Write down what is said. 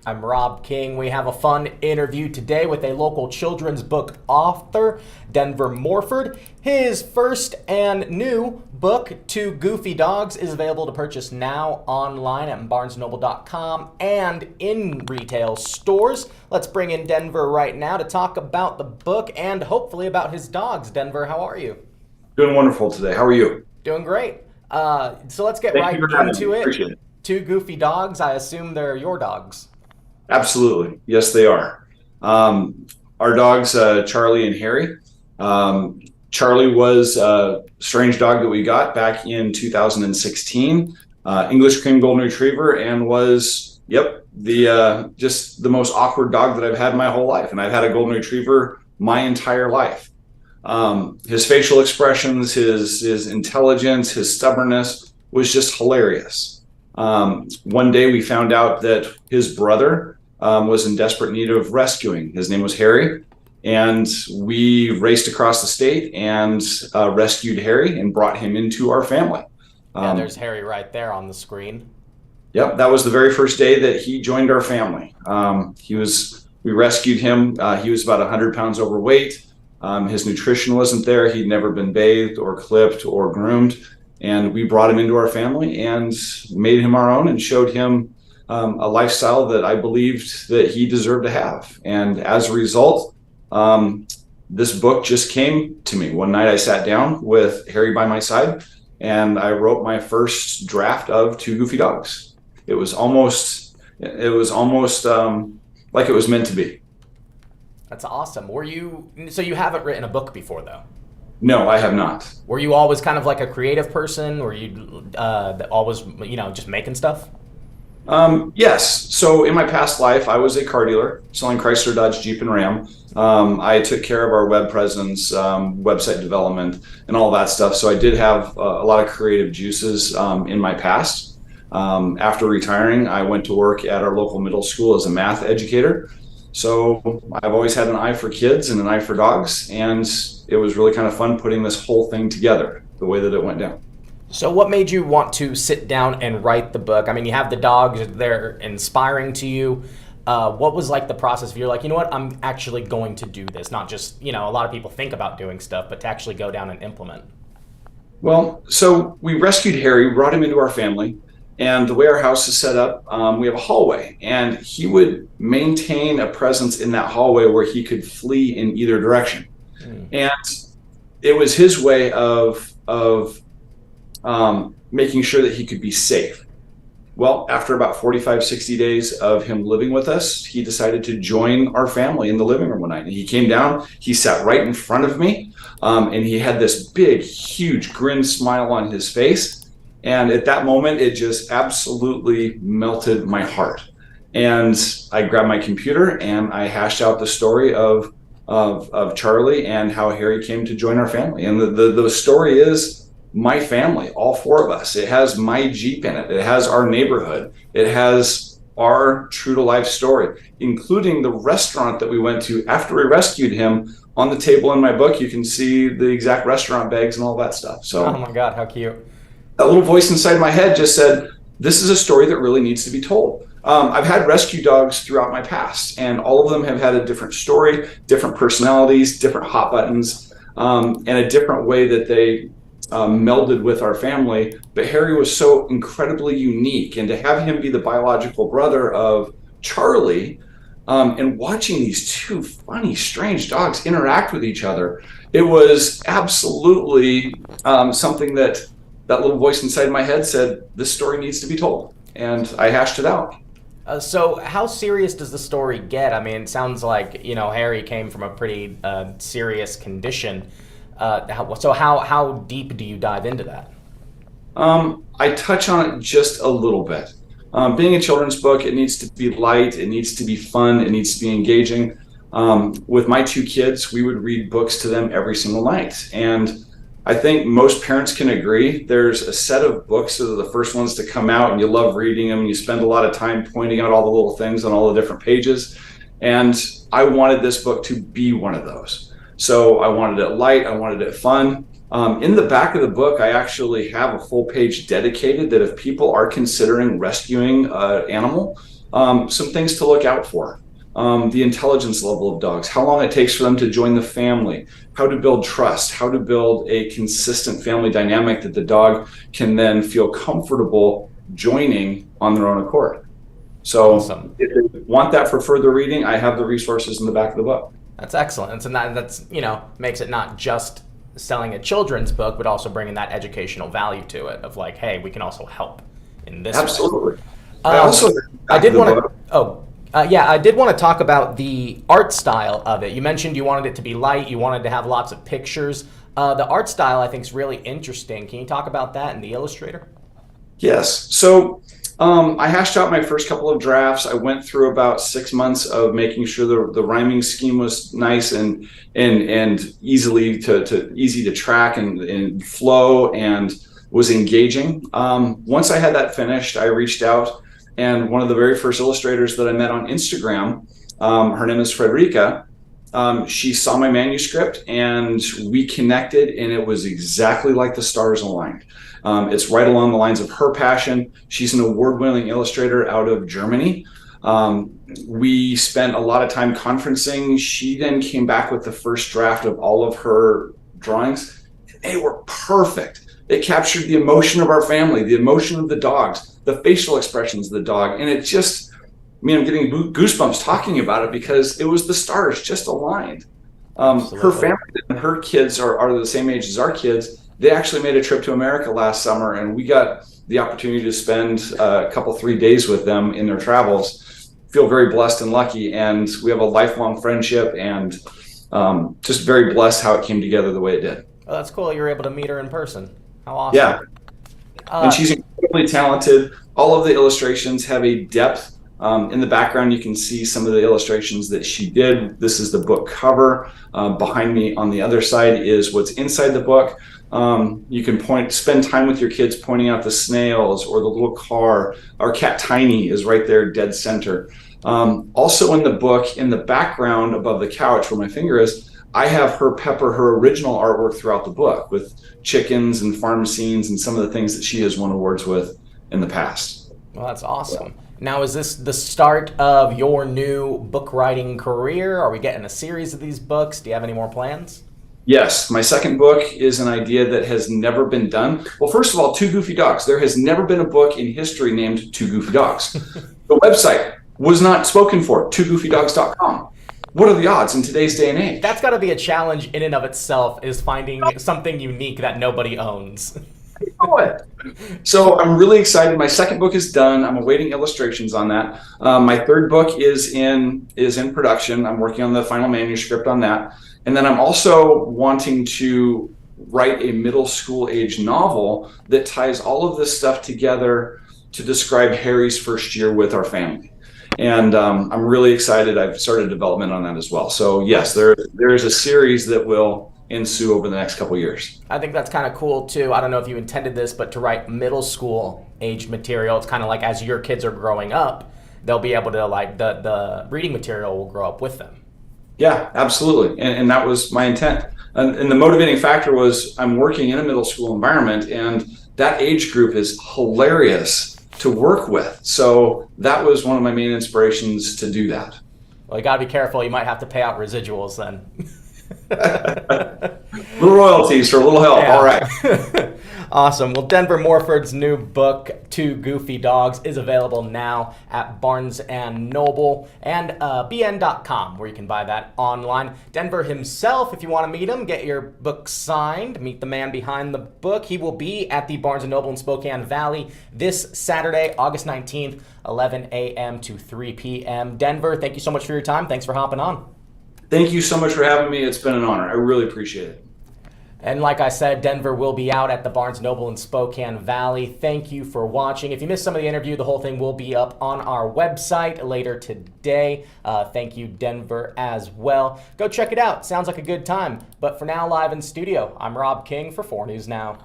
I'm Rob King. We have a fun interview today with a local children's book author, Denver Morford. His first and new book, Two Goofy Dogs, is available to purchase now online at barnesandnoble.com and in retail stores. Let's bring in Denver right now to talk about the book and hopefully about his dogs. Denver, how are you? Doing wonderful today. How are you? Doing great. So let's get Thank right you for having into me. it. Appreciate it. Two Goofy Dogs. I assume they're your dogs. Absolutely. Yes, they are. Our dogs, Charlie and Harry. Charlie was a strange dog that we got back in 2016, English cream golden retriever, and was, just the most awkward dog that I've had my whole life. And I've had a golden retriever my entire life. His facial expressions, his intelligence, his stubbornness was just hilarious. One day we found out that his brother was in desperate need of rescuing. His name was Harry, and we raced across the state and rescued Harry and brought him into our family. Yeah, there's Harry right there on the screen. Yep, that was the very first day that he joined our family. We rescued him. He was about 100 pounds overweight. His nutrition wasn't there. He'd never been bathed or clipped or groomed. And we brought him into our family and made him our own and showed him a lifestyle that I believed that he deserved to have. And as a result, this book just came to me. One night I sat down with Harry by my side and I wrote my first draft of Two Goofy Dogs. It was almost like it was meant to be. That's awesome. So you haven't written a book before, though? No, I have not. Were you always kind of like a creative person? Were you always, just making stuff? Yes. So in my past life, I was a car dealer selling Chrysler, Dodge, Jeep, and Ram. I took care of our web presence, website development, and all that stuff. So I did have a lot of creative juices in my past. After retiring, I went to work at our local middle school as a math educator. So I've always had an eye for kids and an eye for dogs, and it was really kind of fun putting this whole thing together the way that it went down. So what made you want to sit down and write the book? I mean, you have the dogs, they're inspiring to you. What was like the process if you're like, you know what, I'm actually going to do this? Not just, a lot of people think about doing stuff, but to actually go down and implement. Well, so we rescued Harry, brought him into our family. And the way our house is set up, we have a hallway, and he would maintain a presence in that hallway where he could flee in either direction. And it was his way of making sure that he could be safe. Well, after about 45, 60 days of him living with us, he decided to join our family in the living room one night. And he came down, he sat right in front of me, and he had this big, huge grin smile on his face. And at that moment, it just absolutely melted my heart. And I grabbed my computer and I hashed out the story of Charlie and how Harry came to join our family. And the story is my family, all four of us. It has my Jeep in it. It has our neighborhood. It has our true to life story, including the restaurant that we went to after we rescued him. On the table in my book, you can see the exact restaurant bags and all that stuff. So, oh my God, how cute. That little voice inside my head just said, this is a story that really needs to be told. I've had rescue dogs throughout my past, and all of them have had a different story, different personalities, different hot buttons, and a different way that they melded with our family. But Harry was so incredibly unique, and to have him be the biological brother of Charlie, and watching these two funny, strange dogs interact with each other, it was absolutely something that little voice inside my head said, this story needs to be told. And I hashed it out. So how serious does the story get? I mean, it sounds like, Harry came from a pretty serious condition. So how deep do you dive into that? I touch on it just a little bit. Being a children's book, it needs to be light, it needs to be fun, it needs to be engaging. With my two kids, we would read books to them every single night. And I think most parents can agree there's a set of books that are the first ones to come out and you love reading them and you spend a lot of time pointing out all the little things on all the different pages. And I wanted this book to be one of those. So I wanted it light, I wanted it fun. In the back of the book, I actually have a full page dedicated that if people are considering rescuing an animal, some things to look out for. The intelligence level of dogs, how long it takes for them to join the family, how to build trust, how to build a consistent family dynamic that the dog can then feel comfortable joining on their own accord. So Awesome. if they want that for further reading, I have the resources in the back of the book. That's excellent. And that's, makes it not just selling a children's book, but also bringing that educational value to it of like, hey, we can also help in this way. Absolutely. I did want to. I did want to talk about the art style of it. You mentioned you wanted it to be light. You wanted to have lots of pictures. The art style, I think, is really interesting. Can you talk about that in the Illustrator? Yes. So I hashed out my first couple of drafts. I went through about 6 months of making sure the rhyming scheme was nice and easy to track and flow and was engaging. Once I had that finished, I reached out, and one of the very first illustrators that I met on Instagram, her name is Frederica. She saw my manuscript and we connected, and it was exactly like the stars aligned. It's right along the lines of her passion. She's an award-winning illustrator out of Germany. We spent a lot of time conferencing. She then came back with the first draft of all of her drawings. They were perfect. It captured the emotion of our family, the emotion of the dogs, the facial expressions of the dog. And it just, I'm getting goosebumps talking about it because it was the stars just aligned. Her family and her kids are the same age as our kids. They actually made a trip to America last summer, and we got the opportunity to spend a couple, 3 days with them in their travels. Feel very blessed and lucky, and we have a lifelong friendship, and just very blessed how it came together the way it did. Well, that's cool. You were able to meet her in person. How awesome. Yeah. And she's incredibly talented. All of the illustrations have a depth. In the background, you can see some of the illustrations that she did. This is the book cover. Behind me on the other side is what's inside the book. You can spend time with your kids pointing out the snails or the little car. Our cat Tiny is right there, dead center. Also in the book, in the background above the couch where my finger is, I have her pepper her original artwork throughout the book with chickens and farm scenes and some of the things that she has won awards with in the past. Well, that's awesome. Now, is this the start of your new book writing career? Are we getting a series of these books? Do you have any more plans? Yes, my second book is an idea that has never been done. Well, first of all, Two Goofy Dogs. There has never been a book in history named Two Goofy Dogs. The website was not spoken for, twogoofydogs.com. What are the odds in today's day and age? That's got to be a challenge in and of itself, is finding something unique that nobody owns. So I'm really excited. My second book is done. I'm awaiting illustrations on that. My third book is in production. I'm working on the final manuscript on that. And then I'm also wanting to write a middle school age novel that ties all of this stuff together to describe Harry's first year with our family. And I'm really excited. I've started development on that as well. So yes, there is a series that will ensue over the next couple years. I think that's kind of cool too. I don't know if you intended this, but to write middle school age material, it's kind of like as your kids are growing up, they'll be able to the reading material will grow up with them. Yeah, absolutely. And that was my intent. And the motivating factor was I'm working in a middle school environment, and that age group is hilarious to work with. So that was one of my main inspirations to do that. Well, you got to be careful. You might have to pay out residuals then. Little royalties for a little help. Yeah. All right. Awesome. Well, Denver Morford's new book, Two Goofy Dogs, is available now at Barnes & Noble and bn.com, where you can buy that online. Denver himself, if you want to meet him, get your book signed, meet the man behind the book. He will be at the Barnes & Noble in Spokane Valley this Saturday, August 19th, 11 a.m. to 3 p.m. Denver, thank you so much for your time. Thanks for hopping on. Thank you so much for having me. It's been an honor. I really appreciate it. And like I said, Denver will be out at the Barnes & Noble in Spokane Valley. Thank you for watching. If you missed some of the interview, the whole thing will be up on our website later today. Thank you, Denver, as well. Go check it out. Sounds like a good time. But for now, live in studio, I'm Rob King for 4 News Now.